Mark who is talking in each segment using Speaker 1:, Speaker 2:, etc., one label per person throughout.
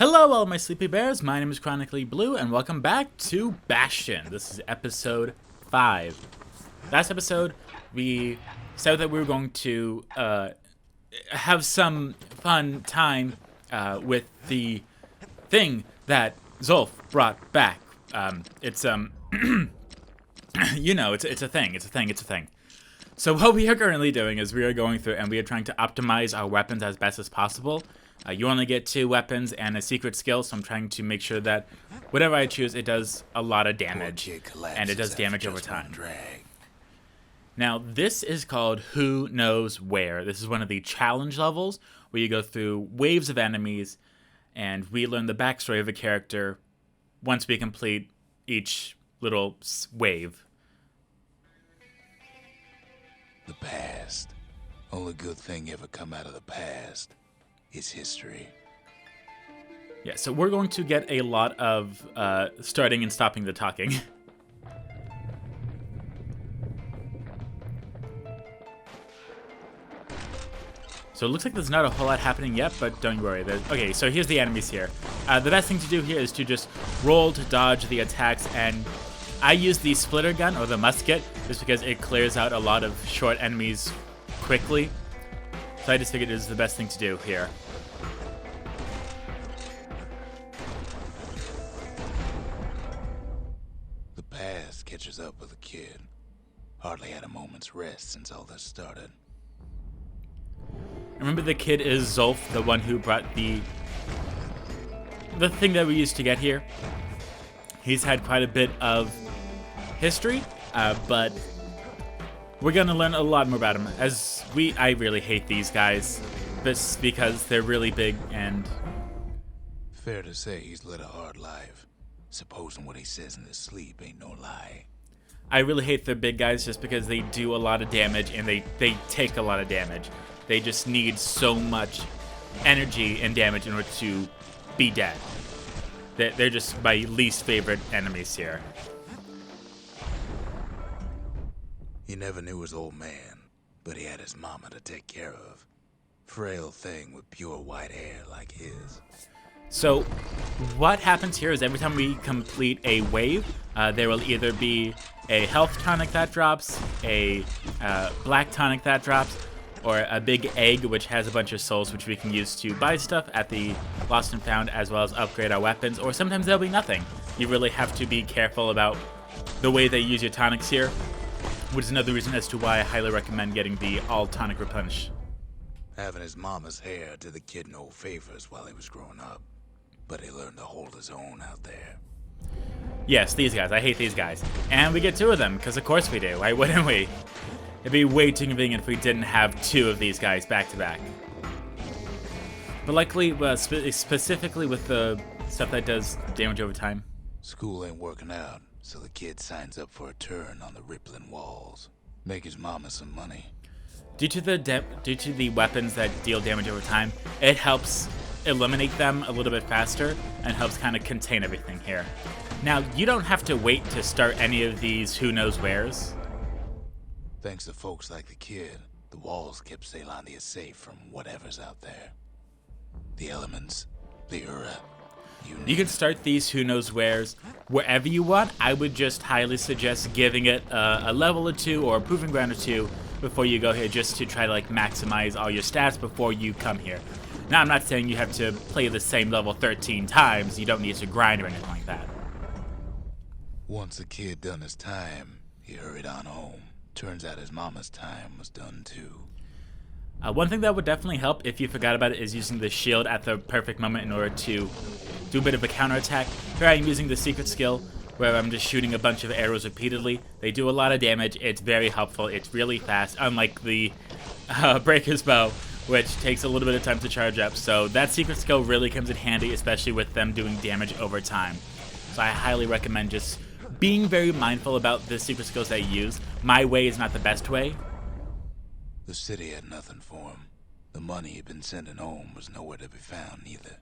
Speaker 1: Hello, all my sleepy bears. My name is Chronically Blue, and welcome back to Bastion. This is episode 5. Last episode, we said that we were going to have some fun time with the thing that Zolf brought back. It's you know, it's a thing. It's a thing. So what we are currently doing is we are going through and we are trying to optimize our weapons as best as possible. You only get 2 weapons and a secret skill, so I'm trying to make sure that whatever I choose, it does a lot of damage, and it does damage over time. Now, this is called Who Knows Where. This is one of the challenge levels where you go through waves of enemies, and we learn the backstory of a character once we complete each little wave.
Speaker 2: The past. Only good thing ever come out of the past is history.
Speaker 1: Yeah, so we're going to get a lot of starting and stopping the talking. So it looks like there's not a whole lot happening yet, but don't worry. Okay, so here's the enemies here. The best thing to do here is to just roll to dodge the attacks, and I use the splitter gun, or the musket, just because it clears out a lot of short enemies quickly. So I just figured it was the best thing to do here.
Speaker 2: The past catches up with a kid. Hardly had a moment's rest since all this started.
Speaker 1: Remember, the kid is Zolf, the one who brought the thing that we used to get here. He's had quite a bit of history, but we're gonna learn a lot more about him. I really hate these guys, just because they're really big and...
Speaker 2: Fair to say he's led a hard life. Supposing what he says in his sleep ain't no lie.
Speaker 1: I really hate the big guys just because they do a lot of damage and they take a lot of damage. They just need so much energy and damage in order to be dead. They're just my least favorite enemies here.
Speaker 2: He never knew his old man, but he had his mama to take care of. Frail thing with pure white hair like his.
Speaker 1: So what happens here is every time we complete a wave, there will either be a health tonic that drops, a black tonic that drops, or a big egg which has a bunch of souls which we can use to buy stuff at the Lost and Found, as well as upgrade our weapons, or sometimes there'll be nothing. You really have to be careful about the way they use your tonics here, which is another reason as to why I highly recommend getting the all tonic replenish.
Speaker 2: Having his mama's hair did the kid no favors while he was growing up, but he learned to hold his own out there.
Speaker 1: Yes, these guys. I hate these guys. And we get 2 of them, because of course we do. Why wouldn't we? It'd be way too convenient if we didn't have 2 of these guys back to back. But luckily, specifically with the stuff that does damage over time.
Speaker 2: School ain't working out, so the kid signs up for a turn on the rippling walls. Make his mama some money.
Speaker 1: Due to the weapons that deal damage over time, it helps eliminate them a little bit faster and helps kind of contain everything here. Now, you don't have to wait to start any of these Who Knows Wheres.
Speaker 2: Thanks to folks like the kid, the walls kept Ceylondia safe from whatever's out there. The elements, the Ura.
Speaker 1: You can start these Who Knows Wheres wherever you want. I would just highly suggest giving it a level or 2 or a proving ground or 2 before you go here, just to try to maximize all your stats before you come here. Now, I'm not saying you have to play the same level 13 times. You don't need to grind or anything like that.
Speaker 2: Once the kid done his time, he hurried on home. Turns out his mama's time was done too.
Speaker 1: One thing that would definitely help if you forgot about it is using the shield at the perfect moment in order to do a bit of a counterattack. Here I am using the secret skill where I'm just shooting a bunch of arrows repeatedly. They do a lot of damage. It's very helpful. It's really fast, unlike the Breaker's Bow, which takes a little bit of time to charge up. So that secret skill really comes in handy, especially with them doing damage over time. So I highly recommend just being very mindful about the secret skills that you use. My way is not the best way.
Speaker 2: The city had nothing for him. The money he'd been sending home was nowhere to be found either.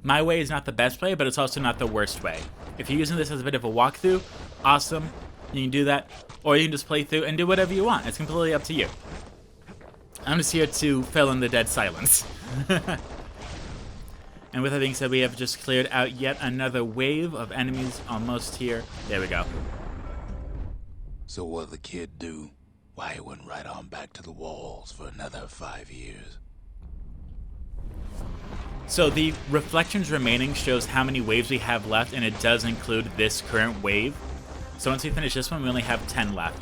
Speaker 1: My way is not the best way, but it's also not the worst way. If you're using this as a bit of a walkthrough, awesome. You can do that. Or you can just play through and do whatever you want. It's completely up to you. I'm just here to fill in the dead silence. And with that being said, we have just cleared out yet another wave of enemies almost here. There we go.
Speaker 2: So what'd the kid do? Why, he went right on back to the walls for another 5 years.
Speaker 1: So the reflections remaining shows how many waves we have left, and it does include this current wave. So once we finish this one, we only have 10 left.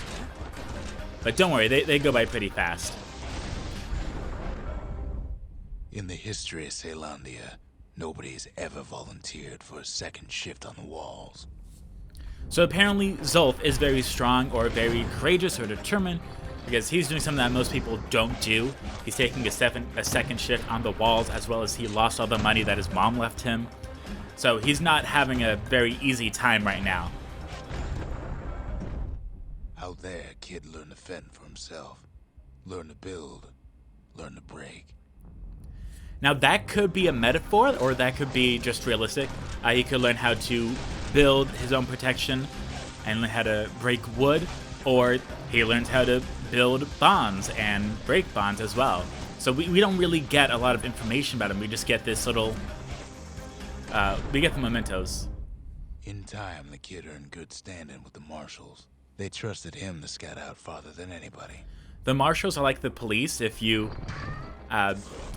Speaker 1: But don't worry, they go by pretty fast.
Speaker 2: In the history of Caelondia, nobody's ever volunteered for a second shift on the walls.
Speaker 1: So apparently Zulf is very strong or very courageous or determined, because he's doing something that most people don't do. He's taking a second shift on the walls, as well as he lost all the money that his mom left him. So he's not having a very easy time right now.
Speaker 2: Out there, kid learned to fend for himself. Learn to build. Learn to break.
Speaker 1: Now that could be a metaphor, or that could be just realistic. He could learn how to build his own protection and learn how to break wood, or he learns how to build bonds and break bonds as well. So we don't really get a lot of information about him. We just get this little, we get the mementos.
Speaker 2: In time, the kid earned good standing with the marshals. They trusted him to scout out farther than anybody.
Speaker 1: The marshals are like the police, if you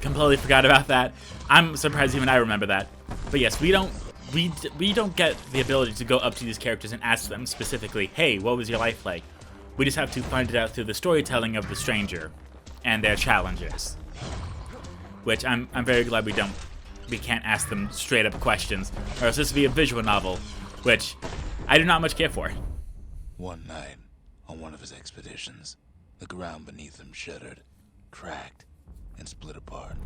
Speaker 1: completely forgot about that. I'm surprised even I remember that. But yes, we don't get the ability to go up to these characters and ask them specifically, hey, what was your life like? We just have to find it out through the storytelling of the stranger and their challenges. Which I'm very glad we can't ask them straight up questions, or else this would be a visual novel, which I do not much care for.
Speaker 2: One night, on one of his expeditions, the ground beneath him shuddered, cracked, and split apart.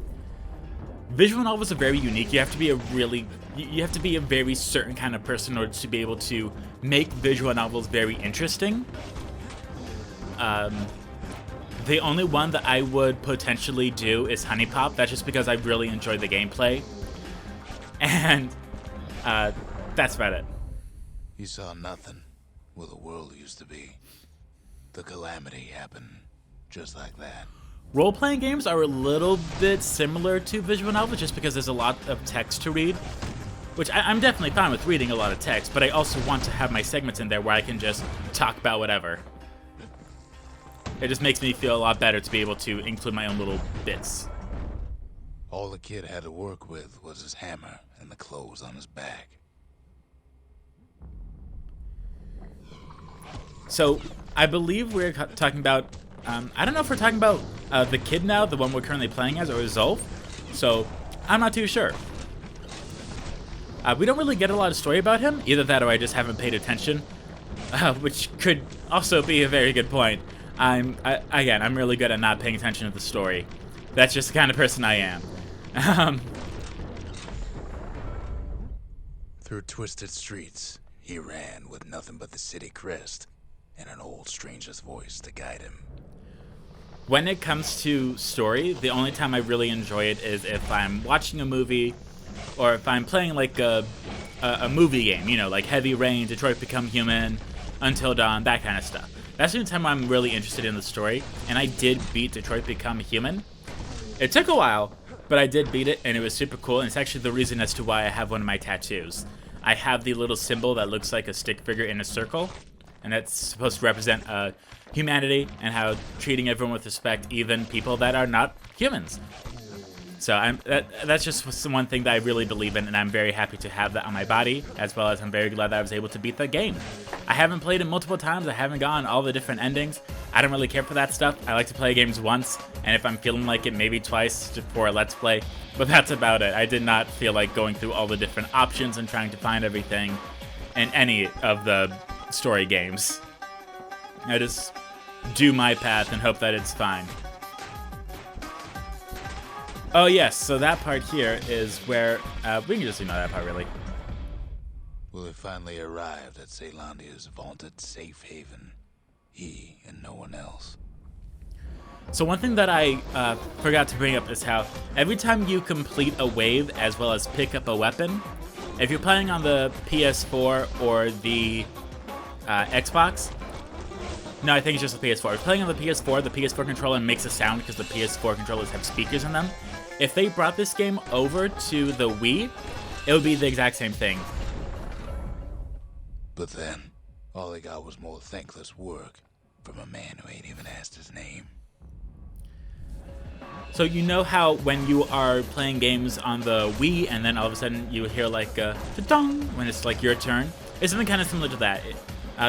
Speaker 1: Visual novels are very unique. You have to be a very certain kind of person in order to be able to make visual novels very interesting. The only one that I would potentially do is Honey Pop. That's just because I really enjoy the gameplay. And that's about it.
Speaker 2: You saw nothing where the world used to be. The calamity happened just like that.
Speaker 1: Role-playing games are a little bit similar to visual novels just because there's a lot of text to read, which I'm definitely fine with reading a lot of text, but I also want to have my segments in there where I can just talk about whatever. It just makes me feel a lot better to be able to include my own little bits.
Speaker 2: All the kid had to work with was his hammer and the clothes on his back.
Speaker 1: So, I believe we're talking about, I don't know if we're talking about the kid now, the one we're currently playing as, or Zulf. So, I'm not too sure. We don't really get a lot of story about him. Either that or I just haven't paid attention, which could also be a very good point. I'm really good at not paying attention to the story. That's just the kind of person I am.
Speaker 2: Through twisted streets, he ran with nothing but the city crest and an old stranger's voice to guide him.
Speaker 1: When it comes to story, the only time I really enjoy it is if I'm watching a movie, or if I'm playing like a movie game, you know, like Heavy Rain, Detroit Become Human, Until Dawn, that kind of stuff. That's the only time I'm really interested in the story, and I did beat Detroit Become Human. It took a while, but I did beat it, and it was super cool, and it's actually the reason as to why I have one of my tattoos. I have the little symbol that looks like a stick figure in a circle, and that's supposed to represent humanity and how treating everyone with respect, even people that are not humans. So that's just one thing that I really believe in, and I'm very happy to have that on my body, as well as I'm very glad that I was able to beat the game. I haven't played it multiple times, I haven't gotten all the different endings. I don't really care for that stuff. I like to play games once, and if I'm feeling like it, maybe twice for a Let's Play, but that's about it. I did not feel like going through all the different options and trying to find everything in any of the story games. I just do my path and hope that it's fine. Oh yes, so that part here is where, we can just ignore that part really.
Speaker 2: Will have finally arrived at Caelondia's vaunted safe haven. He and no one else.
Speaker 1: So one thing that I forgot to bring up is how every time you complete a wave as well as pick up a weapon, if you're playing on the PS4 or the Xbox, no, I think it's just the PS4. If you're playing on the PS4 controller makes a sound because the PS4 controllers have speakers in them. If they brought this game over to the Wii, it would be the exact same thing.
Speaker 2: But then, all they got was more thankless work from a man who ain't even asked his name.
Speaker 1: So you know how when you are playing games on the Wii and then all of a sudden you hear like a dong when it's like your turn? It's something kind of similar to that.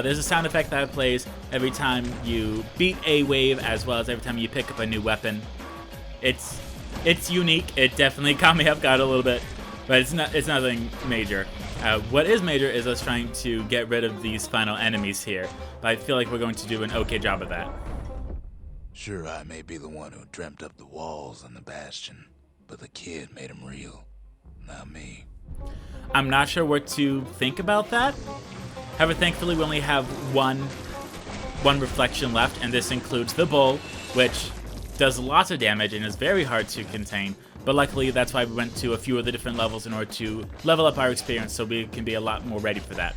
Speaker 1: There's a sound effect that plays every time you beat a wave as well as every time you pick up a new weapon. It's unique. It definitely caught me off guard a little bit, but it's nothing major. What is major is us trying to get rid of these final enemies here, but I feel like we're going to do an okay job of that.
Speaker 2: Sure, I may be the one who dreamt up the walls and the Bastion, but the kid made them real, not me.
Speaker 1: I'm not sure what to think about that. However, thankfully we only have one reflection left, and this includes the bull, which does lots of damage and is very hard to contain. But luckily, that's why we went to a few of the different levels in order to level up our experience so we can be a lot more ready for that.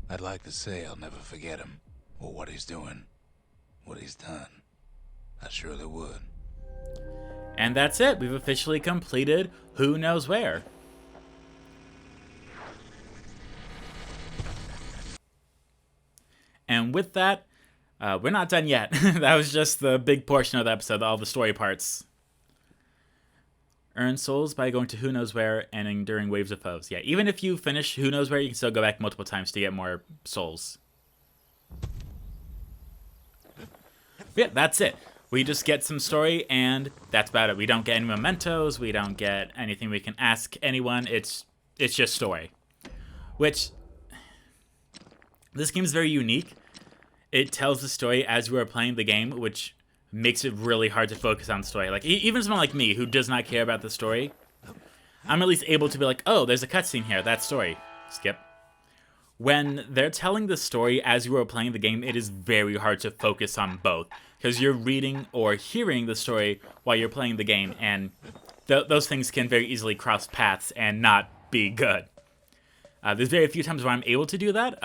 Speaker 2: I'd like to say I'll never forget him, or what he's doing, what he's done. I surely would.
Speaker 1: And that's it. We've officially completed Who Knows Where. And with that, we're not done yet. That was just the big portion of the episode, all the story parts. Earn souls by going to Who Knows Where and enduring waves of foes. Yeah, even if you finish Who Knows Where, you can still go back multiple times to get more souls. But yeah, that's it. We just get some story, and that's about it. We don't get any mementos. We don't get anything we can ask anyone. It's just story. Which, this game is very unique. It tells the story as you are playing the game, which makes it really hard to focus on the story. Like, even someone like me, who does not care about the story, I'm at least able to be like, oh, there's a cutscene here, that story. Skip. When they're telling the story as you are playing the game, it is very hard to focus on both, because you're reading or hearing the story while you're playing the game, and those things can very easily cross paths and not be good. There's very few times where I'm able to do that,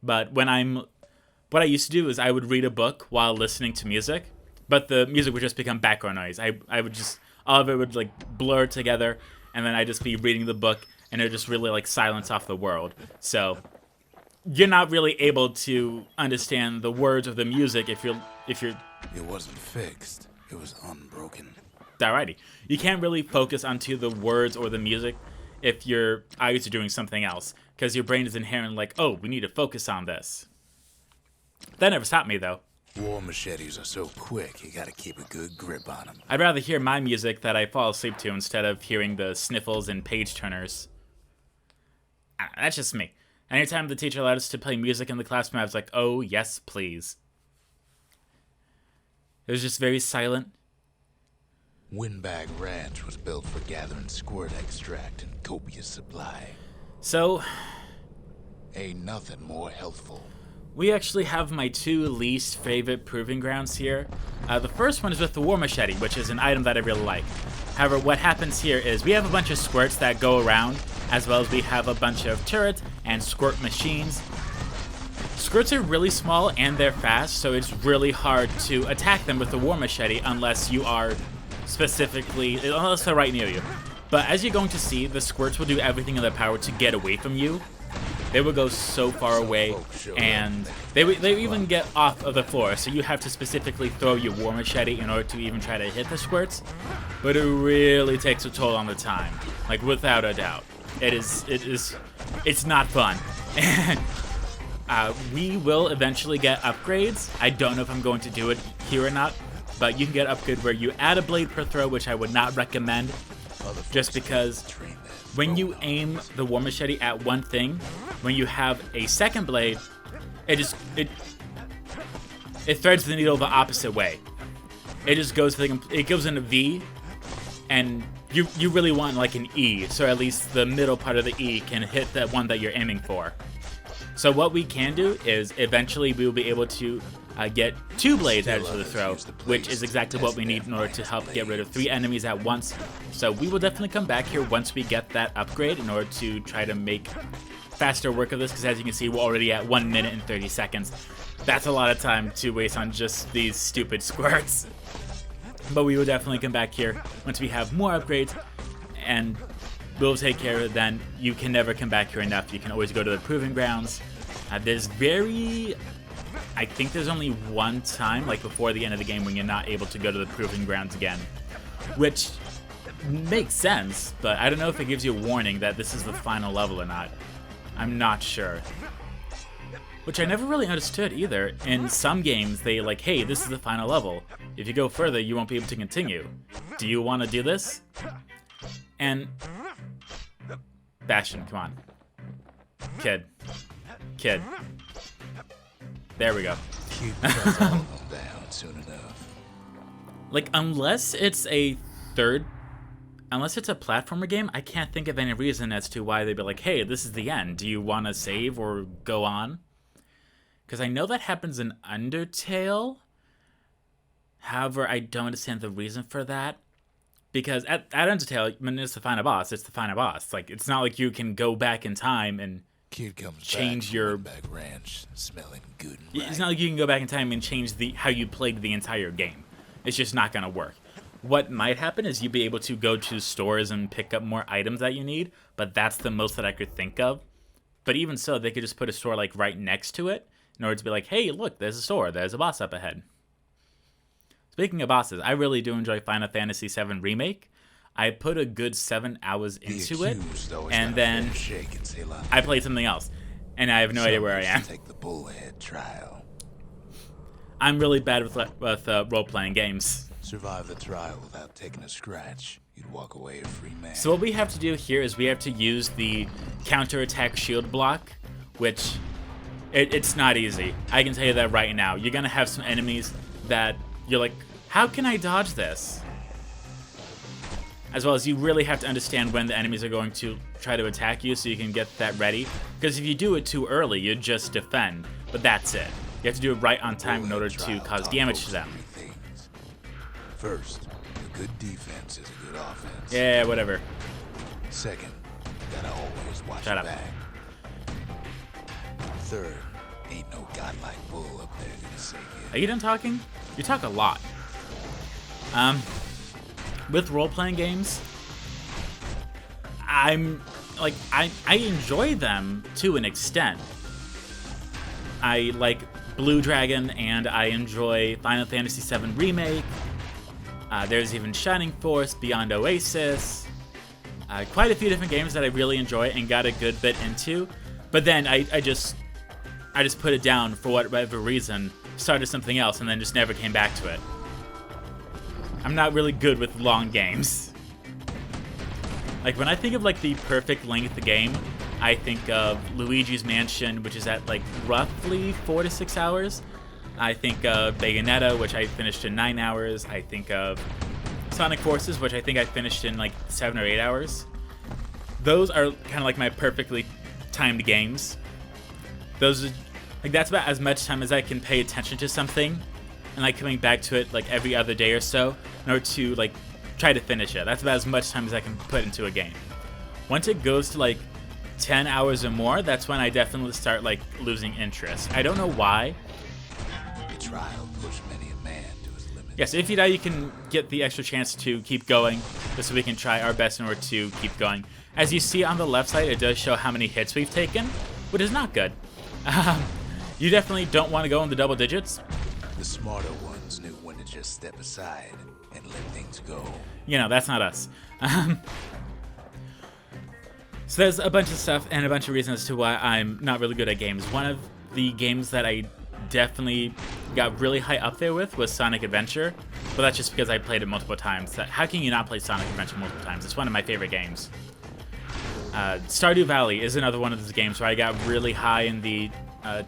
Speaker 1: but what I used to do is I would read a book while listening to music, but the music would just become background noise. I would just, all of it would like blur together, and then I'd just be reading the book, and it would just really like silence off the world. So you're not really able to understand the words of the music if you're.
Speaker 2: It wasn't fixed. It was unbroken.
Speaker 1: Alrighty. You can't really focus onto the words or the music if your eyes are doing something else, because your brain is inherently like, oh, we need to focus on this. That never stopped me, though.
Speaker 2: War machetes are so quick, you gotta keep a good grip on them.
Speaker 1: I'd rather hear my music that I fall asleep to instead of hearing the sniffles and page turners. That's just me. Anytime the teacher allowed us to play music in the classroom, I was like, oh, yes, please. It was just very silent.
Speaker 2: Windbag Ranch was built for gathering squirt extract in copious supply.
Speaker 1: So,
Speaker 2: Ain't nothing more healthful.
Speaker 1: we actually have my two least favorite proving grounds here. The first one is with the War Machete, which is an item that I really like. However, what happens here is we have a bunch of squirts that go around, as well as we have a bunch of turrets and squirt machines. Squirts are really small and they're fast, so it's really hard to attack them with the War Machete unless you are unless they're right near you. But as you're going to see, the squirts will do everything in their power to get away from you. They will go so far away, and they even get off of the floor, so you have to specifically throw your War Machete in order to even try to hit the squirts. But it really takes a toll on the time, like without a doubt. It's not fun. And we will eventually get upgrades. I don't know if I'm going to do it here or not, but you can get an upgrade where you add a blade per throw, which I would not recommend, just because when you aim the War Machete at one thing, when you have a second blade, it threads the needle the opposite way. It just goes in a V, and you really want like an E, so at least the middle part of the E can hit the one that you're aiming for. So what we can do is eventually we will be able to get two blades added to the throw, which is exactly what we need in order to help get rid of 3 enemies at once. So we will definitely come back here once we get that upgrade in order to try to make faster work of this, because as you can see, we're already at 1 minute and 30 seconds. That's a lot of time to waste on just these stupid squirts. But we will definitely come back here once we have more upgrades, and we'll take care of it then. You can never come back here enough. You can always go to the Proving Grounds. I think there's only one time, like before the end of the game, when you're not able to go to the Proving Grounds again, which makes sense, but I don't know if it gives you a warning that this is the final level or not. I'm not sure. Which I never really understood either. In some games, they like, hey, this is the final level. If you go further, you won't be able to continue. Do you want to do this? And Bastion, come on. Kid. There we go.
Speaker 2: Down soon enough.
Speaker 1: Like, unless it's a platformer game, I can't think of any reason as to why they'd be like, hey, this is the end. Do you want to save or go on? Because I know that happens in Undertale. However, I don't understand the reason for that. Because at Undertale, when it's the final boss, it's the final boss. Like, it's not like you can go back in time and
Speaker 2: Kid comes
Speaker 1: change
Speaker 2: back
Speaker 1: your
Speaker 2: back ranch, smelling good and right.
Speaker 1: It's not like you can go back in time and change how you played the entire game. It's just not going to work. What might happen is you'd be able to go to stores and pick up more items that you need, but that's the most that I could think of. But even so, they could just put a store like right next to it in order to be like, hey, look, there's a store, there's a boss up ahead. Speaking of bosses, I really do enjoy Final Fantasy VII Remake. I put a good 7 hours into it, and then I played something else, and I have no idea where I am.
Speaker 2: Take the bullhead trial.
Speaker 1: I'm really bad with role-playing games.
Speaker 2: Survive the trial without taking a scratch. You'd walk away a free man.
Speaker 1: So what we have to do here is we have to use the counterattack shield block, which it's not easy. I can tell you that right now. You're gonna have some enemies that you're like, how can I dodge this? As well as you really have to understand when the enemies are going to try to attack you so you can get that ready. Because if you do it too early, you just defend. But that's it. You have to do it right on time in order to cause damage to them.
Speaker 2: First, a good defense is a good offense.
Speaker 1: Yeah, whatever.
Speaker 2: Second, you gotta always watch
Speaker 1: Shut
Speaker 2: your
Speaker 1: up.
Speaker 2: back. Third, ain't no godlike bull up there gonna save you.
Speaker 1: Are you done talking? You talk a lot. With role-playing games, I enjoy them to an extent. I like Blue Dragon, and I enjoy Final Fantasy VII Remake. There's even Shining Force, Beyond Oasis. Quite a few different games that I really enjoy and got a good bit into. But then I just put it down for whatever reason, started something else, and then just never came back to it. I'm not really good with long games. Like, when I think of, like, the perfect length game, I think of Luigi's Mansion, which is at, like, roughly 4 to 6 hours. I think of Bayonetta, which I finished in 9 hours. I think of Sonic Forces, which I think I finished in, like, 7 or 8 hours. Those are kind of like my perfectly timed games. Those are, like, that's about as much time as I can pay attention to something, and like coming back to it like every other day or so in order to like try to finish it. That's about as much time as I can put into a game. Once it goes to like 10 hours or more, that's when I definitely start like losing interest. I don't know why.
Speaker 2: The trial pushed many a man to his limits.
Speaker 1: Yes, if you die, you can get the extra chance to keep going, just so we can try our best in order to keep going. As you see on the left side, it does show how many hits we've taken, which is not good. You definitely don't want to go in the double digits.
Speaker 2: The smarter ones knew when to just step aside and let things go.
Speaker 1: You know, that's not us. So there's a bunch of stuff and a bunch of reasons as to why I'm not really good at games. One of the games that I definitely got really high up there with was Sonic Adventure, but that's just because I played it multiple times. How can you not play Sonic Adventure multiple times? It's one of my favorite games. Stardew Valley is another one of those games where I got really high in the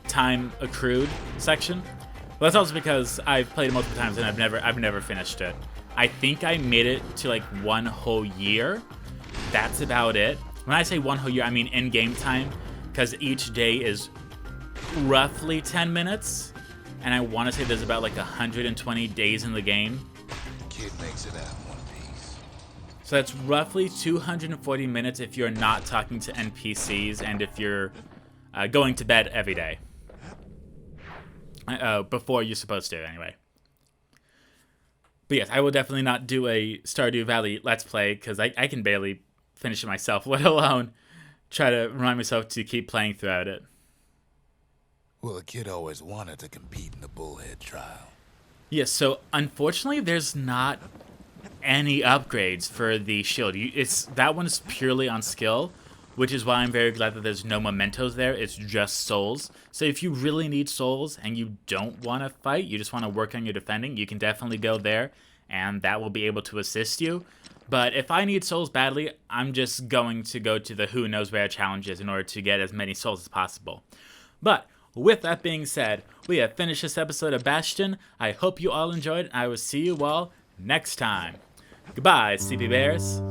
Speaker 1: time accrued section. Well, that's also because I've played it multiple times and I've never finished it. I think I made it to like 1 whole year. That's about it. When I say 1 whole year, I mean in-game time, because each day is roughly 10 minutes, and I want to say there's about like 120 days in the game.
Speaker 2: Kid makes it out in one piece.
Speaker 1: So that's roughly 240 minutes if you're not talking to NPCs and if you're going to bed every day. Before you're supposed to, anyway. But yes, I will definitely not do a Stardew Valley Let's Play because I can barely finish it myself, let alone try to remind myself to keep playing throughout it.
Speaker 2: Well, the kid always wanted to compete in the bullhead trial.
Speaker 1: Yes, so unfortunately, there's not any upgrades for the shield. It's that one is purely on skill, which is why I'm very glad that there's no mementos there. It's just souls. So if you really need souls and you don't want to fight, you just want to work on your defending, you can definitely go there, and that will be able to assist you. But if I need souls badly, I'm just going to go to the who knows where challenges in order to get as many souls as possible. But with that being said, we have finished this episode of Bastion. I hope you all enjoyed, and I will see you all next time. Goodbye, Sleepy Bears.